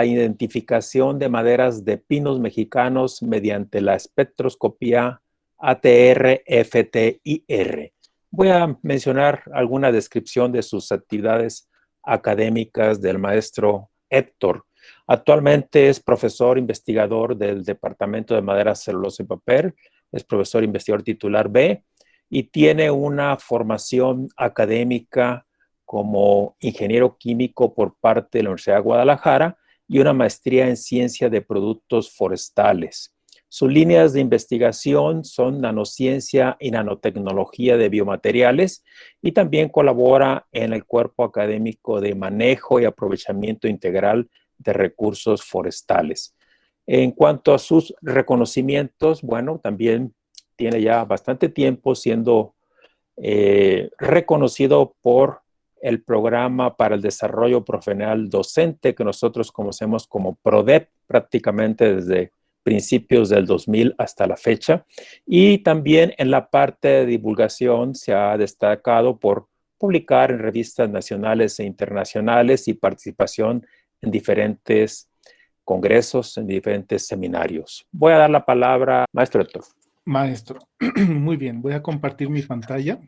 la identificación de maderas de pinos mexicanos mediante la espectroscopía ATR-FTIR. Voy a mencionar alguna descripción de sus actividades académicas del maestro Héctor. Actualmente es profesor investigador del Departamento de Madera, Celulosa y Papel, es profesor investigador titular B y tiene una formación académica como ingeniero químico por parte de la Universidad de Guadalajara y una maestría en ciencia de productos forestales. Sus líneas de investigación son nanociencia y nanotecnología de biomateriales y también colabora en el cuerpo académico de manejo y aprovechamiento integral de recursos forestales. En cuanto a sus reconocimientos, bueno, también tiene ya bastante tiempo siendo reconocido por el Programa para el Desarrollo Profesional Docente, que nosotros conocemos como PRODEP, prácticamente desde principios del 2000 hasta la fecha. Y también en la parte de divulgación se ha destacado por publicar en revistas nacionales e internacionales y participación en diferentes congresos, en diferentes seminarios. Voy a dar la palabra, maestro Héctor. Maestro, muy bien, voy a compartir mi pantalla.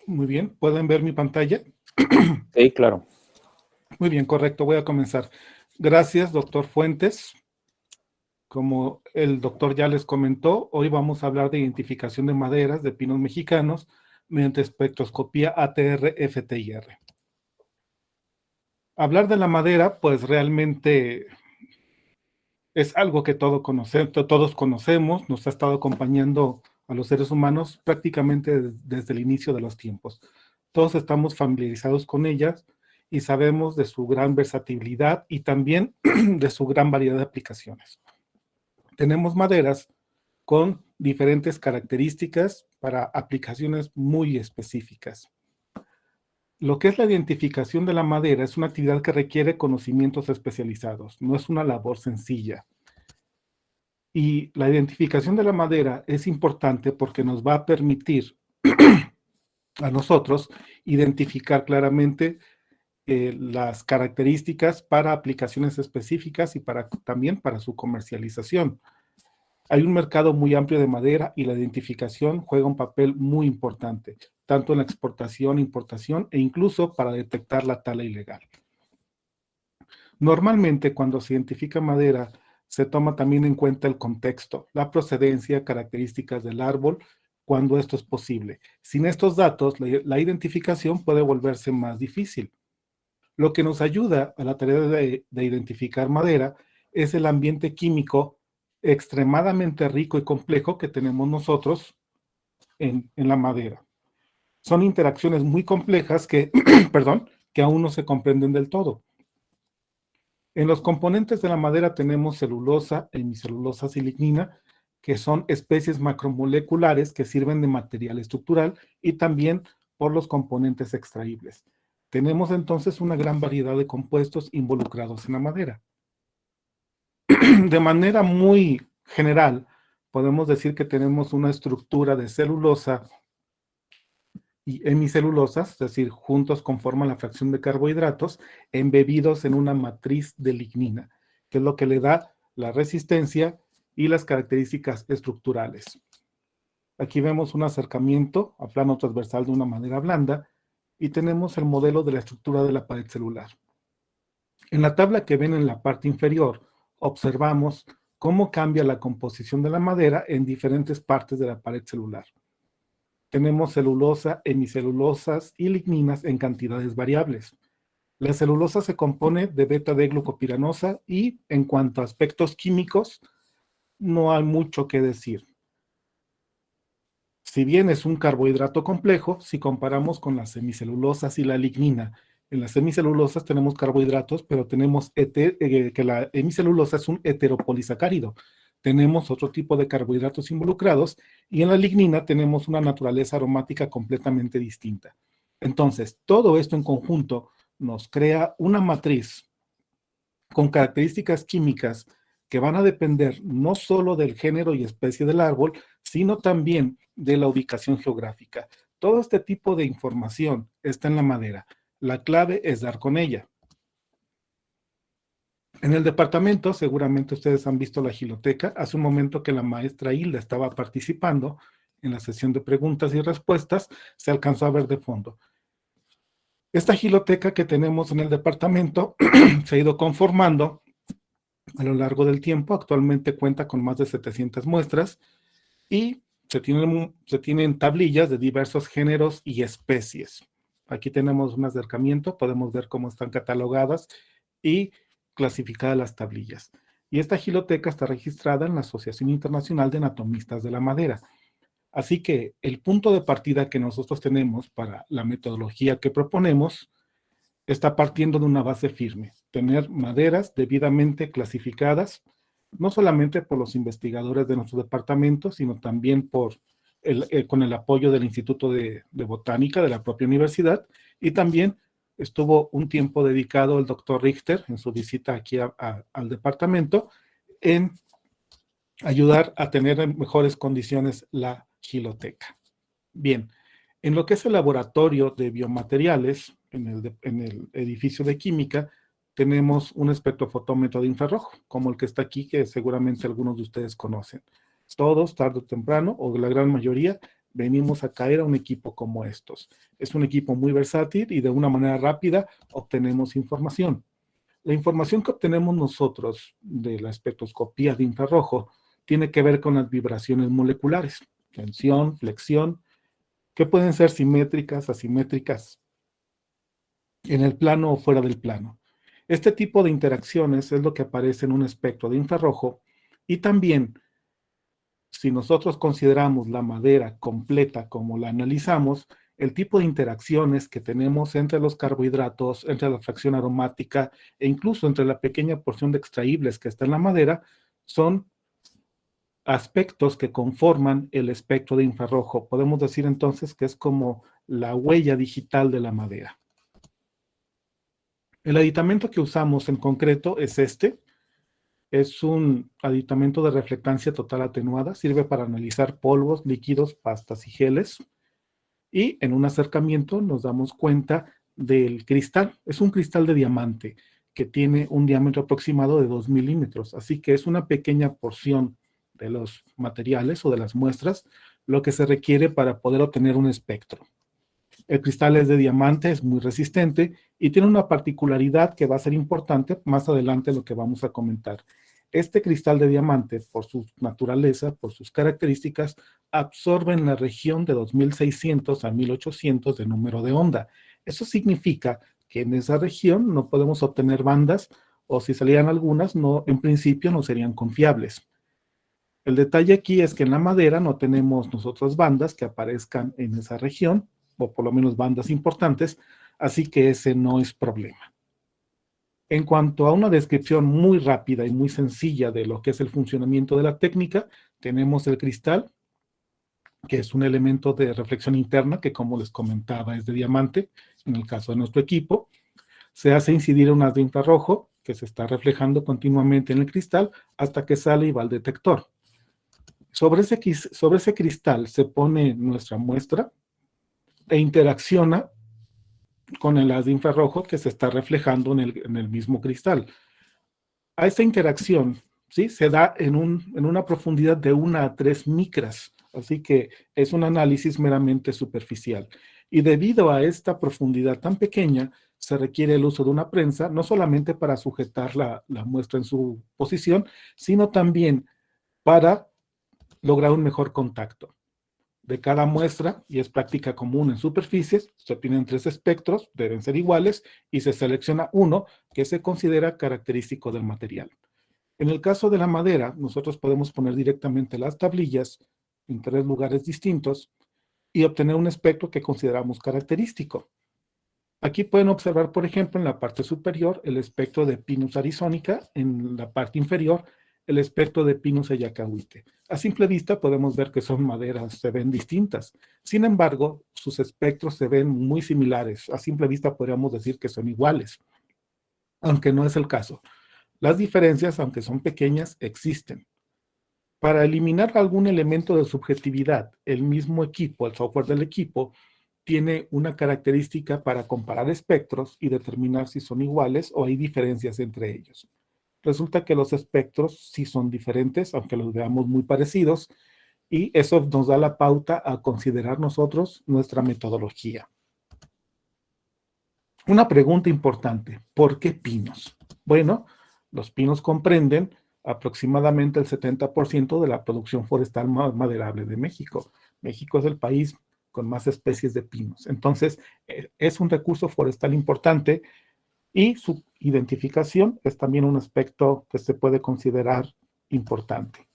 Muy bien, ¿pueden ver mi pantalla? Sí, claro. Muy bien, correcto, voy a comenzar. Gracias, doctor Fuentes. Como el doctor ya les comentó, hoy vamos a hablar de identificación de maderas de pinos mexicanos mediante espectroscopía ATR-FTIR. Hablar de la madera, pues realmente es algo que todos conocemos, nos ha estado acompañando a los seres humanos prácticamente desde el inicio de los tiempos. Todos estamos familiarizados con ellas y sabemos de su gran versatilidad y también de su gran variedad de aplicaciones. Tenemos maderas con diferentes características para aplicaciones muy específicas. Lo que es la identificación de la madera es una actividad que requiere conocimientos especializados, no es una labor sencilla. Y la identificación de la madera es importante porque nos va a permitir a nosotros identificar claramente las características para aplicaciones específicas y también para su comercialización. Hay un mercado muy amplio de madera y la identificación juega un papel muy importante, tanto en la exportación, importación e incluso para detectar la tala ilegal. Normalmente cuando se identifica madera, se toma también en cuenta el contexto, la procedencia, características del árbol, cuando esto es posible. Sin estos datos, la identificación puede volverse más difícil. Lo que nos ayuda a la tarea de identificar madera es el ambiente químico extremadamente rico y complejo que tenemos nosotros en la madera. Son interacciones muy complejas que, perdón, que aún no se comprenden del todo. En los componentes de la madera tenemos celulosa, hemicelulosas y lignina, que son especies macromoleculares que sirven de material estructural y también por los componentes extraíbles. Tenemos entonces una gran variedad de compuestos involucrados en la madera. De manera muy general, podemos decir que tenemos una estructura de celulosa y hemicelulosas, es decir, juntos conforman la fracción de carbohidratos, embebidos en una matriz de lignina, que es lo que le da la resistencia y las características estructurales. Aquí vemos un acercamiento a plano transversal de una madera blanda y tenemos el modelo de la estructura de la pared celular. En la tabla que ven en la parte inferior, observamos cómo cambia la composición de la madera en diferentes partes de la pared celular. Tenemos celulosa, hemicelulosas y ligninas en cantidades variables. La celulosa se compone de beta-D-glucopiranosa y en cuanto a aspectos químicos, no hay mucho que decir. Si bien es un carbohidrato complejo, si comparamos con las hemicelulosas y la lignina, en las hemicelulosas tenemos carbohidratos, pero tenemos que la hemicelulosa es un heteropolisacárido. Tenemos otro tipo de carbohidratos involucrados y en la lignina tenemos una naturaleza aromática completamente distinta. Entonces, todo esto en conjunto nos crea una matriz con características químicas que van a depender no solo del género y especie del árbol, sino también de la ubicación geográfica. Todo este tipo de información está en la madera. La clave es dar con ella. En el departamento, seguramente ustedes han visto la giloteca. Hace un momento que la maestra Hilda estaba participando en la sesión de preguntas y respuestas, se alcanzó a ver de fondo. Esta giloteca que tenemos en el departamento se ha ido conformando a lo largo del tiempo. Actualmente cuenta con más de 700 muestras y se tienen tablillas de diversos géneros y especies. Aquí tenemos un acercamiento, podemos ver cómo están catalogadas y clasificadas las tablillas. Y esta giloteca está registrada en la Asociación Internacional de Anatomistas de la Madera. Así que el punto de partida que nosotros tenemos para la metodología que proponemos está partiendo de una base firme, tener maderas debidamente clasificadas, no solamente por los investigadores de nuestro departamento, sino también con el apoyo del Instituto de Botánica de la propia universidad, y también estuvo un tiempo dedicado el doctor Richter en su visita aquí al departamento en ayudar a tener en mejores condiciones la giloteca. Bien, en lo que es el laboratorio de biomateriales, en el edificio de química, tenemos un espectrofotómetro de infrarrojo, como el que está aquí, que seguramente algunos de ustedes conocen. Todos, tarde o temprano, o la gran mayoría, venimos a caer a un equipo como estos. Es un equipo muy versátil y de una manera rápida obtenemos información. La información que obtenemos nosotros de la espectroscopía de infrarrojo tiene que ver con las vibraciones moleculares, tensión, flexión, que pueden ser simétricas, asimétricas, en el plano o fuera del plano. Este tipo de interacciones es lo que aparece en un espectro de infrarrojo y también, si nosotros consideramos la madera completa como la analizamos, el tipo de interacciones que tenemos entre los carbohidratos, entre la fracción aromática e incluso entre la pequeña porción de extraíbles que está en la madera, son aspectos que conforman el espectro de infrarrojo. Podemos decir entonces que es como la huella digital de la madera. El aditamento que usamos en concreto es este. Es un aditamento de reflectancia total atenuada. Sirve para analizar polvos, líquidos, pastas y geles. Y en un acercamiento nos damos cuenta del cristal. Es un cristal de diamante que tiene un diámetro aproximado de 2 milímetros. Así que es una pequeña porción de los materiales o de las muestras lo que se requiere para poder obtener un espectro. El cristal es de diamante, es muy resistente y tiene una particularidad que va a ser importante más adelante lo que vamos a comentar. Este cristal de diamante, por su naturaleza, por sus características, absorbe en la región de 2600 a 1800 de número de onda. Eso significa que en esa región no podemos obtener bandas, o si salían algunas, no, en principio no serían confiables. El detalle aquí es que en la madera no tenemos nosotros bandas que aparezcan en esa región, o por lo menos bandas importantes, así que ese no es problema. En cuanto a una descripción muy rápida y muy sencilla de lo que es el funcionamiento de la técnica, tenemos el cristal, que es un elemento de reflexión interna que, como les comentaba, es de diamante, en el caso de nuestro equipo. Se hace incidir un haz de infrarrojo que se está reflejando continuamente en el cristal hasta que sale y va al detector. Sobre ese cristal se pone nuestra muestra e interacciona con el haz de infrarrojo que se está reflejando en el mismo cristal. A esta interacción, ¿sí?, se da en una profundidad de 1 a 3 micras, así que es un análisis meramente superficial. Y debido a esta profundidad tan pequeña, se requiere el uso de una prensa, no solamente para sujetar la muestra en su posición, sino también para lograr un mejor contacto. De cada muestra, y es práctica común en superficies, se obtienen 3 espectros, deben ser iguales, y se selecciona uno que se considera característico del material. En el caso de la madera, nosotros podemos poner directamente las tablillas en 3 lugares distintos y obtener un espectro que consideramos característico. Aquí pueden observar, por ejemplo, en la parte superior, el espectro de Pinus arizonica, en la parte inferior, el espectro de Pinus ellacahuite. A simple vista podemos ver que son maderas, se ven distintas. Sin embargo, sus espectros se ven muy similares. A simple vista podríamos decir que son iguales, aunque no es el caso. Las diferencias, aunque son pequeñas, existen. Para eliminar algún elemento de subjetividad, el mismo equipo, el software del equipo, tiene una característica para comparar espectros y determinar si son iguales o hay diferencias entre ellos. Resulta que los espectros sí son diferentes, aunque los veamos muy parecidos, y eso nos da la pauta a considerar nosotros nuestra metodología. Una pregunta importante, ¿por qué pinos? Bueno, los pinos comprenden aproximadamente el 70% de la producción forestal maderable de México. México es el país con más especies de pinos. Entonces, es un recurso forestal importante y su identificación es también un aspecto que se puede considerar importante.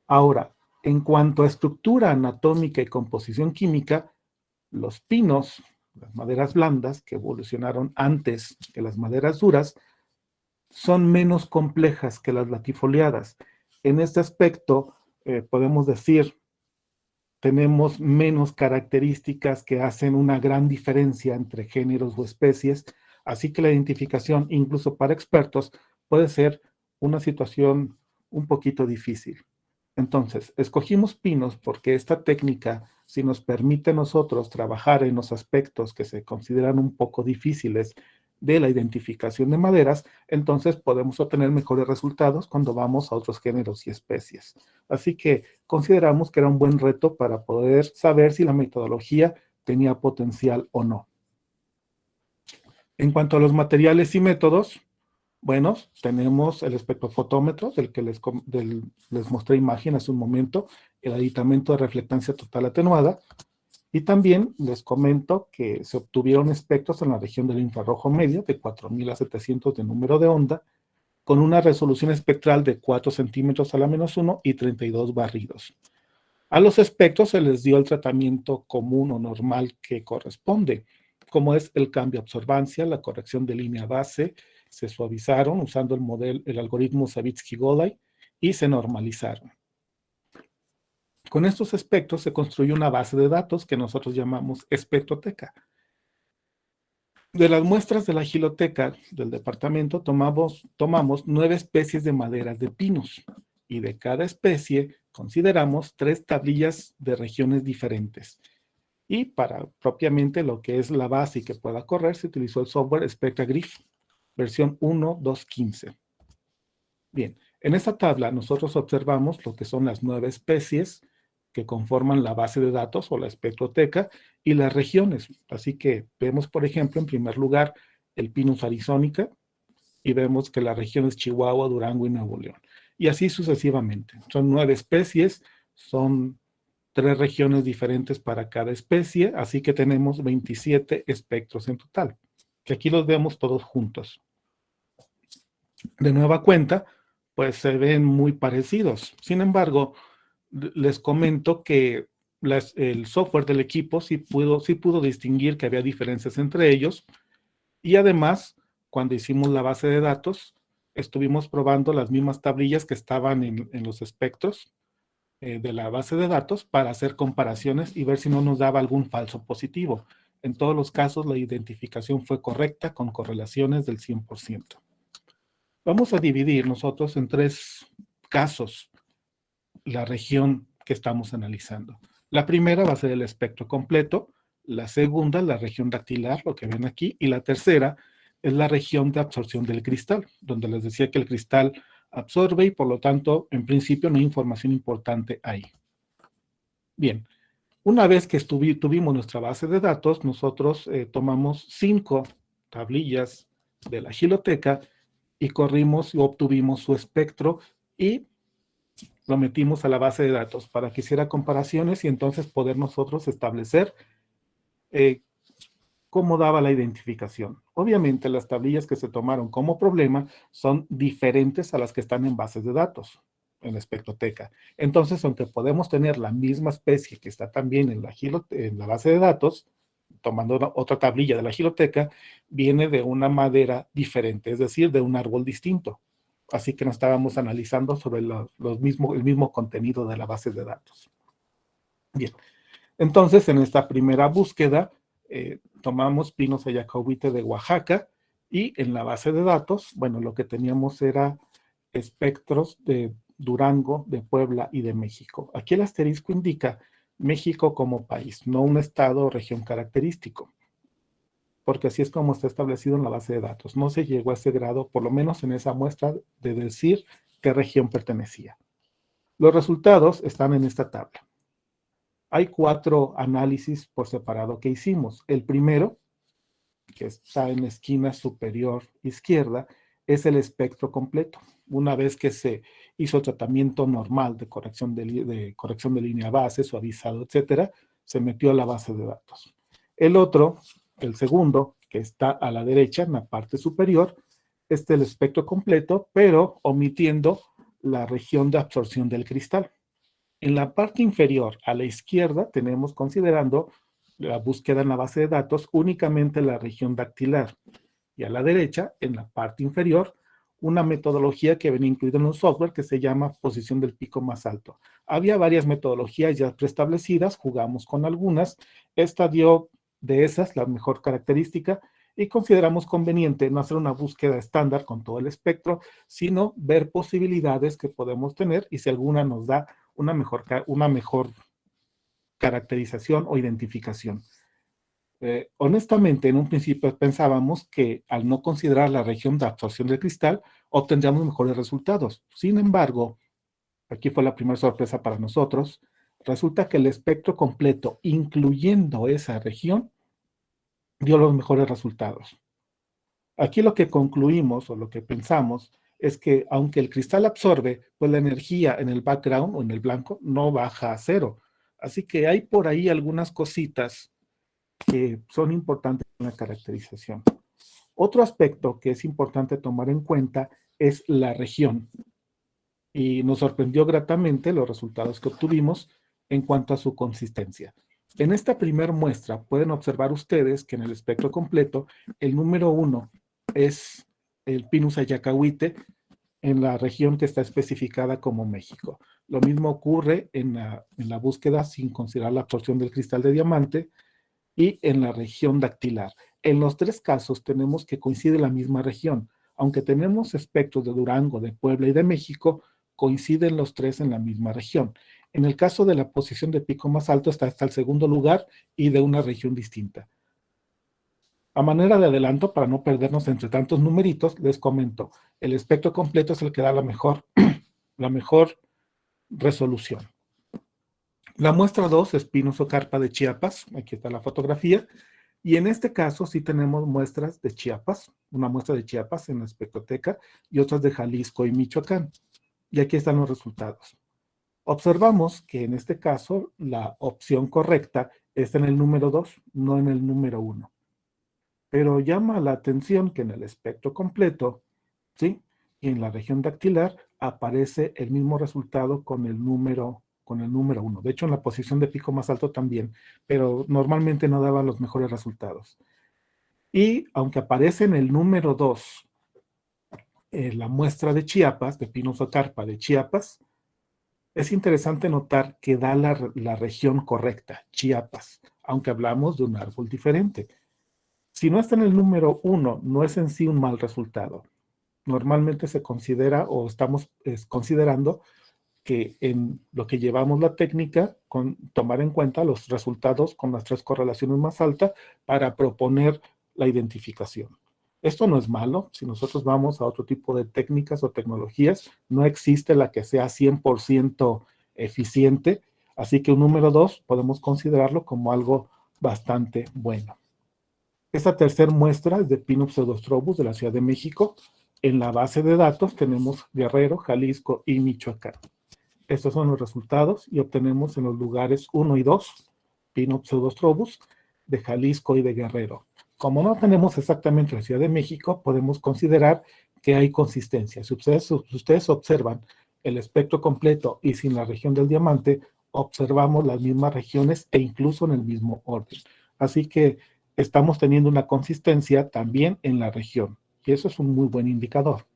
Ahora, en cuanto a estructura anatómica y composición química, los pinos, las maderas blandas que evolucionaron antes que las maderas duras, son menos complejas que las latifoliadas. En este aspecto, podemos decir, tenemos menos características que hacen una gran diferencia entre géneros o especies, así que la identificación, incluso para expertos, puede ser una situación un poquito difícil. Entonces, escogimos pinos porque esta técnica, si nos permite a nosotros trabajar en los aspectos que se consideran un poco difíciles de la identificación de maderas, entonces podemos obtener mejores resultados cuando vamos a otros géneros y especies. Así que consideramos que era un buen reto para poder saber si la metodología tenía potencial o no. En cuanto a los materiales y métodos, bueno, tenemos el espectrofotómetro, del que les mostré imagen hace un momento, el aditamento de reflectancia total atenuada, y también les comento que se obtuvieron espectros en la región del infrarrojo medio de 4000 a 700 de número de onda, con una resolución espectral de 4 centímetros a la menos 1 y 32 barridos. A los espectros se les dio el tratamiento común o normal que corresponde, como es el cambio de absorbancia, la corrección de línea base, se suavizaron usando el algoritmo Savitsky-Golay y se normalizaron. Con estos espectros se construyó una base de datos que nosotros llamamos espectroteca. De las muestras de la giloteca del departamento tomamos 9 especies de maderas de pinos y de cada especie consideramos 3 tablillas de regiones diferentes. Y para propiamente lo que es la base y que pueda correr, se utilizó el software SpectraGriff, versión 1.2.15. Bien, en esta tabla nosotros observamos lo que son las 9 especies que conforman la base de datos o la espectroteca y las regiones. Así que vemos, por ejemplo, en primer lugar, el Pinus arizonica y vemos que la región es Chihuahua, Durango y Nuevo León. Y así sucesivamente. Son 9 especies, son 3 regiones diferentes para cada especie, así que tenemos 27 espectros en total, que aquí los vemos todos juntos. De nueva cuenta, pues se ven muy parecidos. Sin embargo, les comento que el software del equipo sí pudo distinguir que había diferencias entre ellos y además, cuando hicimos la base de datos, estuvimos probando las mismas tablillas que estaban en los espectros de la base de datos para hacer comparaciones y ver si no nos daba algún falso positivo. En todos los casos, la identificación fue correcta con correlaciones del 100%. Vamos a dividir nosotros en 3 casos la región que estamos analizando. La primera va a ser el espectro completo, la segunda la región dactilar, lo que ven aquí, y la tercera es la región de absorción del cristal, donde les decía que el cristal absorbe y por lo tanto, en principio, no hay información importante ahí. Bien, una vez que tuvimos nuestra base de datos, nosotros tomamos 5 tablillas de la giloteca y corrimos y obtuvimos su espectro y lo metimos a la base de datos para que hiciera comparaciones y entonces poder nosotros establecer cómo daba la identificación. Obviamente las tablillas que se tomaron como problema son diferentes a las que están en bases de datos, en la espectroteca. Entonces, aunque podemos tener la misma especie que está también en la base de datos, tomando otra tablilla de la giloteca, viene de una madera diferente, es decir, de un árbol distinto. Así que no estábamos analizando sobre el mismo contenido de la base de datos. Bien, entonces en esta primera búsqueda tomamos Pinus ayacahuite de Oaxaca Y en la base de datos, bueno, lo que teníamos era espectros de Durango, de Puebla y de México. Aquí el asterisco indica México como país, no un estado o región característico, porque así es como está establecido en la base de datos. No se llegó a ese grado, por lo menos en esa muestra, de decir qué región pertenecía. Los resultados están en esta tabla. Hay 4 análisis por separado que hicimos. El primero, que está en la esquina superior izquierda, es el espectro completo. Una vez que se hizo tratamiento normal de corrección de línea base, suavizado, etcétera, se metió a la base de datos. El otro, el segundo, que está a la derecha, en la parte superior, es el espectro completo, pero omitiendo la región de absorción del cristal. En la parte inferior, a la izquierda, tenemos considerando la búsqueda en la base de datos únicamente la región dactilar. Y a la derecha, en la parte inferior, una metodología que venía incluida en un software que se llama posición del pico más alto. Había varias metodologías ya preestablecidas, jugamos con algunas. Esta dio de esas la mejor característica y consideramos conveniente no hacer una búsqueda estándar con todo el espectro, sino ver posibilidades que podemos tener y si alguna nos da una mejor caracterización o identificación. Honestamente, en un principio pensábamos que al no considerar la región de absorción del cristal, obtendríamos mejores resultados. Sin embargo, aquí fue la primera sorpresa para nosotros, resulta que el espectro completo, incluyendo esa región, dio los mejores resultados. Aquí lo que concluimos o lo que pensamos es que aunque el cristal absorbe, pues la energía en el background o en el blanco no baja a cero. Así que hay por ahí algunas cositas que son importantes en la caracterización. Otro aspecto que es importante tomar en cuenta es la región. Y nos sorprendió gratamente los resultados que obtuvimos en cuanto a su consistencia. En esta primera muestra pueden observar ustedes que en el espectro completo el número 1 es el Pinus ayacahuite en la región que está especificada como México. Lo mismo ocurre en la búsqueda sin considerar la absorción del cristal de diamante y en la región dactilar. En los 3 casos tenemos que coincide la misma región. Aunque tenemos espectros de Durango, de Puebla y de México, coinciden los 3 en la misma región. En el caso de la posición de pico más alto está hasta el segundo lugar y de una región distinta. A manera de adelanto, para no perdernos entre tantos numeritos, les comento, el espectro completo es el que da la mejor resolución. La muestra 2 es Pinos o Carpa de Chiapas, aquí está la fotografía, y en este caso sí tenemos muestras de Chiapas, una muestra de Chiapas en la espectroteca y otras de Jalisco y Michoacán. Y aquí están los resultados. Observamos que en este caso la opción correcta está en el número 2, no en el número 1. Pero llama la atención que en el espectro completo, ¿sí? Y en la región dactilar aparece el mismo resultado con el número 1. De hecho, en la posición de pico más alto también, pero normalmente no daba los mejores resultados. Y aunque aparece en el número 2 la muestra de Chiapas, de Pinus o Carpa de Chiapas, es interesante notar que da la región correcta, Chiapas, aunque hablamos de un árbol diferente. Si no está en el número 1, no es en sí un mal resultado. Normalmente se considera o estamos considerando que en lo que llevamos la técnica, con tomar en cuenta los resultados con las 3 correlaciones más altas para proponer la identificación. Esto no es malo, si nosotros vamos a otro tipo de técnicas o tecnologías, no existe la que sea 100% eficiente, así que un número 2 podemos considerarlo como algo bastante bueno. Esta tercera muestra es de Pinus pseudostrobus de la Ciudad de México. En la base de datos tenemos Guerrero, Jalisco y Michoacán. Estos son los resultados y obtenemos en los lugares 1 y 2, Pinus pseudostrobus, de Jalisco y de Guerrero. Como no tenemos exactamente la Ciudad de México, podemos considerar que hay consistencia. Si ustedes observan el espectro completo y sin la región del diamante, observamos las mismas regiones e incluso en el mismo orden. Así que estamos teniendo una consistencia también en la región y eso es un muy buen indicador.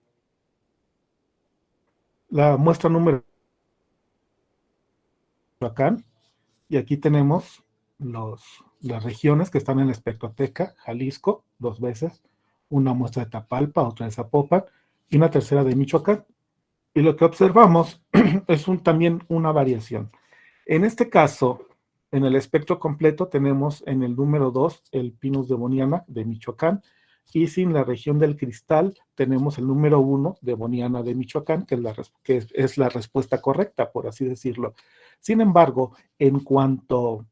La muestra número acá, y aquí tenemos las regiones que están en la espectroteca, Jalisco, 2 veces, una muestra de Tapalpa, otra de Zapopan y una tercera de Michoacán. Y lo que observamos es también una variación. En este caso, en el espectro completo tenemos en el número 2 el Pinus devoniana de Michoacán, y sin la región del Cristal tenemos el número 1 devoniana de Michoacán, que es la respuesta correcta, por así decirlo. Sin embargo, en cuanto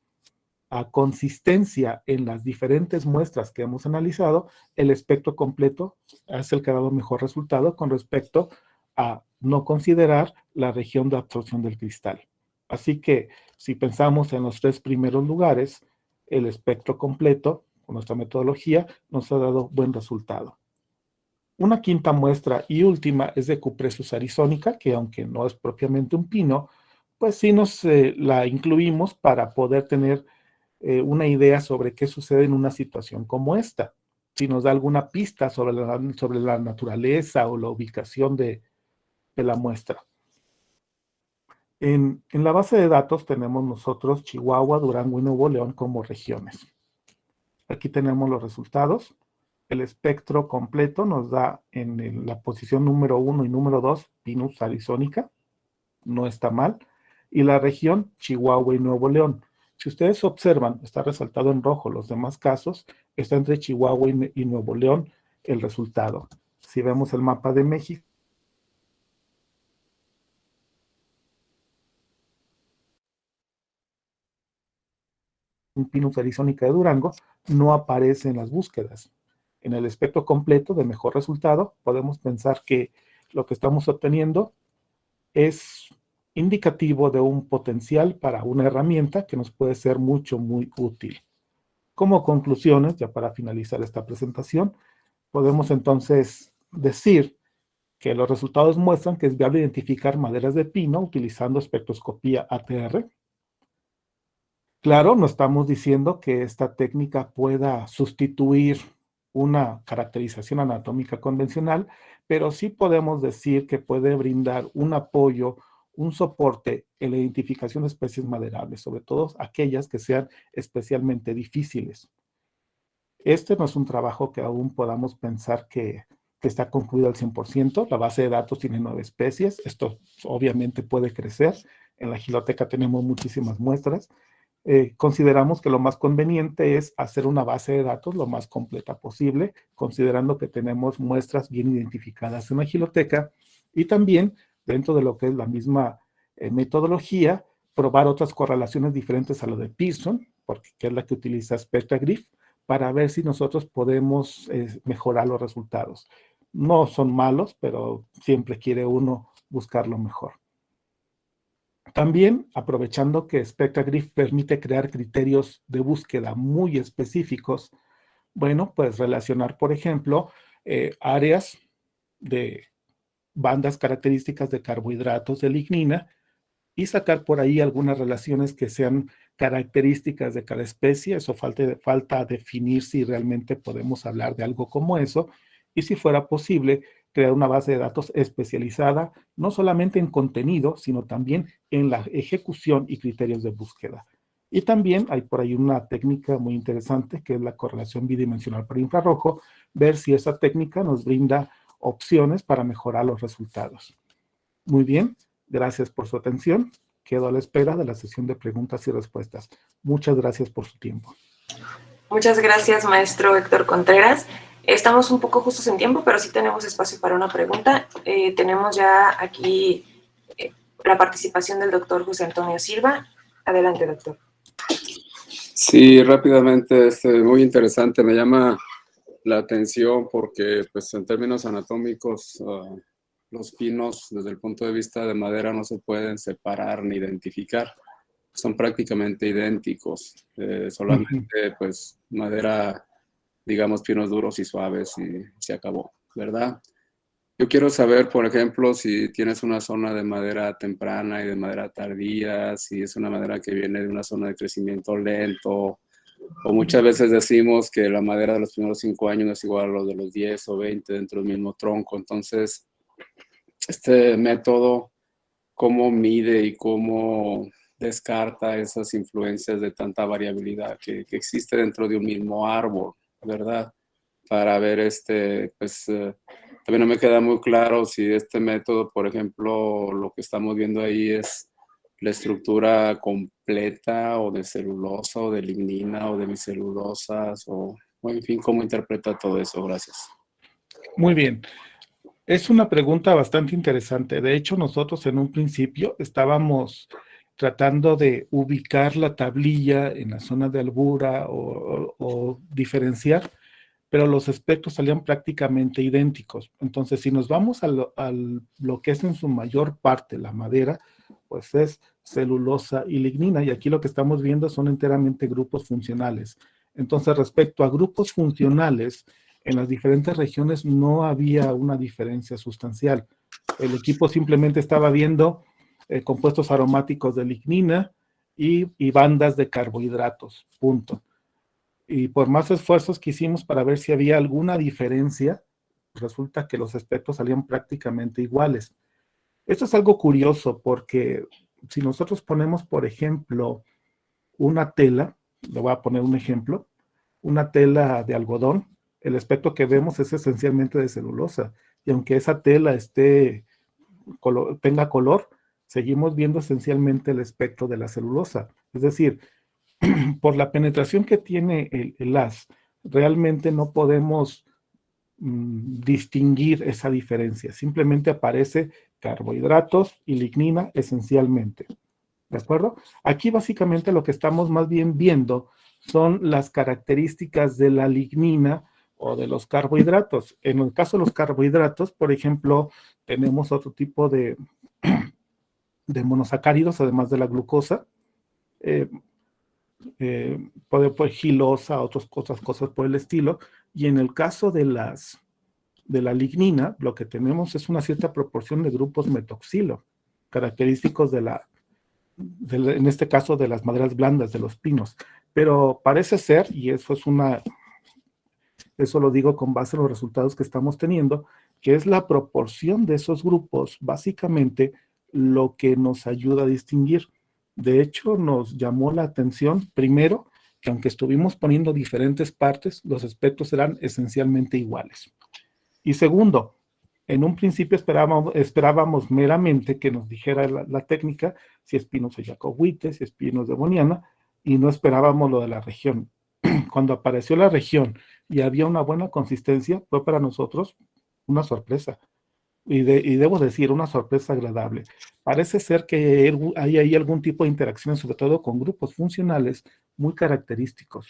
a consistencia en las diferentes muestras que hemos analizado, el espectro completo es el que ha dado mejor resultado con respecto a no considerar la región de absorción del cristal. Así que si pensamos en los 3 primeros lugares, el espectro completo, con nuestra metodología, nos ha dado buen resultado. Una quinta muestra y última es de Cupressus arizónica, que aunque no es propiamente un pino, pues sí nos la incluimos para poder tener una idea sobre qué sucede en una situación como esta. Si nos da alguna pista sobre la naturaleza o la ubicación de la muestra. En la base de datos tenemos nosotros Chihuahua, Durango y Nuevo León como regiones. Aquí tenemos los resultados. El espectro completo nos da en la posición número 1 y número 2 Pinus arizónica, no está mal, y la región Chihuahua y Nuevo León. Si ustedes observan, está resaltado en rojo los demás casos, está entre Chihuahua y Nuevo León el resultado. Si vemos el mapa de México, un Pinus arizónica de Durango no aparece en las búsquedas. En el espectro completo de mejor resultado, podemos pensar que lo que estamos obteniendo es indicativo de un potencial para una herramienta que nos puede ser muy útil. Como conclusiones, ya para finalizar esta presentación, podemos entonces decir que los resultados muestran que es viable identificar maderas de pino utilizando espectroscopía ATR. Claro, no estamos diciendo que esta técnica pueda sustituir una caracterización anatómica convencional, pero sí podemos decir que puede brindar un apoyo, un soporte en la identificación de especies maderables, sobre todo aquellas que sean especialmente difíciles. Este no es un trabajo que aún podamos pensar que está concluido al 100%. La base de datos tiene 9 especies. Esto obviamente puede crecer. En la Giloteca tenemos muchísimas muestras. Consideramos que lo más conveniente es hacer una base de datos lo más completa posible, considerando que tenemos muestras bien identificadas en la Giloteca y también dentro de lo que es la misma metodología, probar otras correlaciones diferentes a lo de Pearson, porque es la que utiliza SpectraGriff, para ver si nosotros podemos mejorar los resultados. No son malos, pero siempre quiere uno buscar lo mejor. También, aprovechando que SpectraGriff permite crear criterios de búsqueda muy específicos, bueno, pues relacionar, por ejemplo, áreas de bandas características de carbohidratos de lignina y sacar por ahí algunas relaciones que sean características de cada especie. Eso falta definir si realmente podemos hablar de algo como eso, y si fuera posible, crear una base de datos especializada, no solamente en contenido, sino también en la ejecución y criterios de búsqueda. Y también hay por ahí una técnica muy interesante que es la correlación bidimensional por infrarrojo, ver si esa técnica nos brinda opciones para mejorar los resultados. Muy bien, gracias por su atención. Quedo a la espera de la sesión de preguntas y respuestas. Muchas gracias por su tiempo. Muchas gracias, maestro Héctor Contreras. Estamos un poco justos en tiempo, pero sí tenemos espacio para una pregunta. Tenemos ya aquí la participación del doctor José Antonio Silva. Adelante, doctor. Sí, rápidamente, muy interesante. Me llama la atención porque, pues, en términos anatómicos, los pinos, desde el punto de vista de madera, no se pueden separar ni identificar. Son prácticamente idénticos. Solamente, pues, madera, digamos, pinos duros y suaves y se acabó, ¿verdad? Yo quiero saber, por ejemplo, si tienes una zona de madera temprana y de madera tardía, si es una madera que viene de una zona de crecimiento lento, o muchas veces decimos que la madera de los primeros 5 años no es igual a los de los 10 o 20 dentro del mismo tronco. Entonces, este método, ¿cómo mide y cómo descarta esas influencias de tanta variabilidad que existe dentro de un mismo árbol, ¿verdad? para ver, pues también no me queda muy claro si este método, por ejemplo, lo que estamos viendo ahí es la estructura completa o de celulosa o de lignina o de bicelulosas o en fin, ¿cómo interpreta todo eso? Gracias. Muy bien. Es una pregunta bastante interesante. De hecho, nosotros en un principio estábamos tratando de ubicar la tablilla en la zona de albura o diferenciar, pero los espectros salían prácticamente idénticos. Entonces, si nos vamos a lo que es en su mayor parte la madera, pues es celulosa y lignina, y aquí lo que estamos viendo son enteramente grupos funcionales. Entonces, respecto a grupos funcionales, en las diferentes regiones no había una diferencia sustancial. El equipo simplemente estaba viendo compuestos aromáticos de lignina y bandas de carbohidratos, punto. Y por más esfuerzos que hicimos para ver si había alguna diferencia, resulta que los espectros salían prácticamente iguales. Esto es algo curioso porque si nosotros ponemos, por ejemplo, una tela, le voy a poner un ejemplo, una tela de algodón, el espectro que vemos es esencialmente de celulosa. Y aunque esa tela tenga color, seguimos viendo esencialmente el espectro de la celulosa. Es decir, por la penetración que tiene el haz, realmente no podemos distinguir esa diferencia. Simplemente aparece carbohidratos y lignina esencialmente. ¿De acuerdo? Aquí básicamente lo que estamos más bien viendo son las características de la lignina o de los carbohidratos. En el caso de los carbohidratos, por ejemplo, tenemos otro tipo de monosacáridos, además de la glucosa. Puede gilosa, otras cosas por el estilo. Y en el caso de la lignina, lo que tenemos es una cierta proporción de grupos metoxilo, característicos en este caso de las maderas blandas, de los pinos. Pero parece ser, y eso lo digo con base en los resultados que estamos teniendo, que es la proporción de esos grupos, básicamente, lo que nos ayuda a distinguir. De hecho, nos llamó la atención, primero, que aunque estuvimos poniendo diferentes partes, los espectros eran esencialmente iguales. Y segundo, en un principio esperábamos meramente que nos dijera la técnica, si es pinos de Jacobite, si es pinos de Boniana, y no esperábamos lo de la región. Cuando apareció la región y había una buena consistencia, fue para nosotros una sorpresa. Y debo decir, una sorpresa agradable. Parece ser que hay ahí algún tipo de interacción, sobre todo con grupos funcionales muy característicos.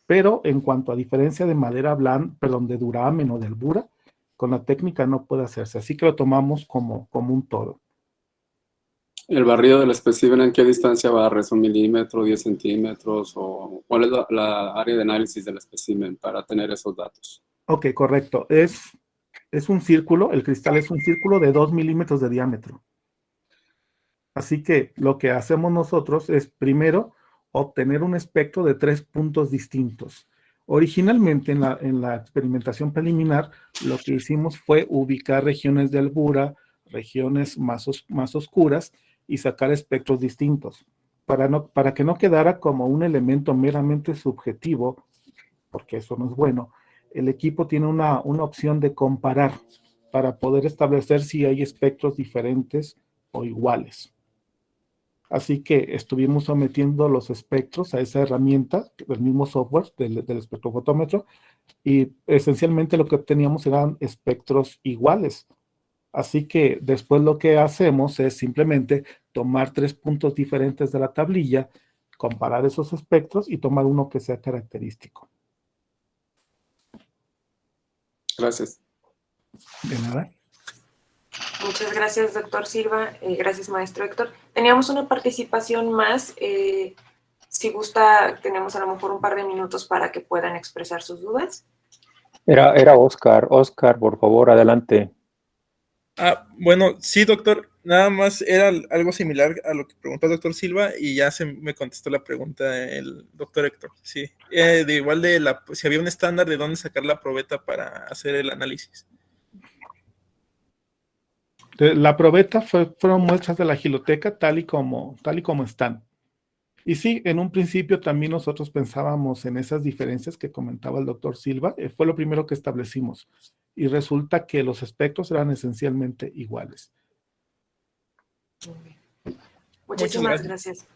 Pero en cuanto a diferencia de madera blanda, perdón, de duramen o de albura, con la técnica no puede hacerse. Así que lo tomamos como un todo. ¿El barrido del espécimen en qué distancia barre? ¿Es 1 milímetro, 10 centímetros? ¿O cuál es la área de análisis del espécimen para tener esos datos? Ok, correcto. Es un círculo, el cristal es un círculo de 2 milímetros de diámetro. Así que lo que hacemos nosotros es primero obtener un espectro de 3 puntos distintos. Originalmente en la experimentación preliminar lo que hicimos fue ubicar regiones de albura, regiones más oscuras y sacar espectros distintos. Para que no quedara como un elemento meramente subjetivo, porque eso no es bueno, el equipo tiene una opción de comparar para poder establecer si hay espectros diferentes o iguales. Así que estuvimos sometiendo los espectros a esa herramienta, el mismo software del espectrofotómetro, y esencialmente lo que obteníamos eran espectros iguales. Así que después lo que hacemos es simplemente tomar 3 puntos diferentes de la tablilla, comparar esos espectros y tomar uno que sea característico. Gracias. De nada. Muchas gracias, doctor Silva. Gracias, maestro Héctor. Teníamos una participación más. Si gusta, tenemos a lo mejor un par de minutos para que puedan expresar sus dudas. Era Oscar. Oscar, por favor, adelante. Bueno, sí, doctor. Nada más era algo similar a lo que preguntó el doctor Silva y ya se me contestó la pregunta el doctor Héctor. Sí, igual si había un estándar de dónde sacar la probeta para hacer el análisis. La probeta fueron muestras de la giloteca tal y como están. Y sí, en un principio también nosotros pensábamos en esas diferencias que comentaba el doctor Silva, fue lo primero que establecimos, y resulta que los espectros eran esencialmente iguales. Muchísimas gracias.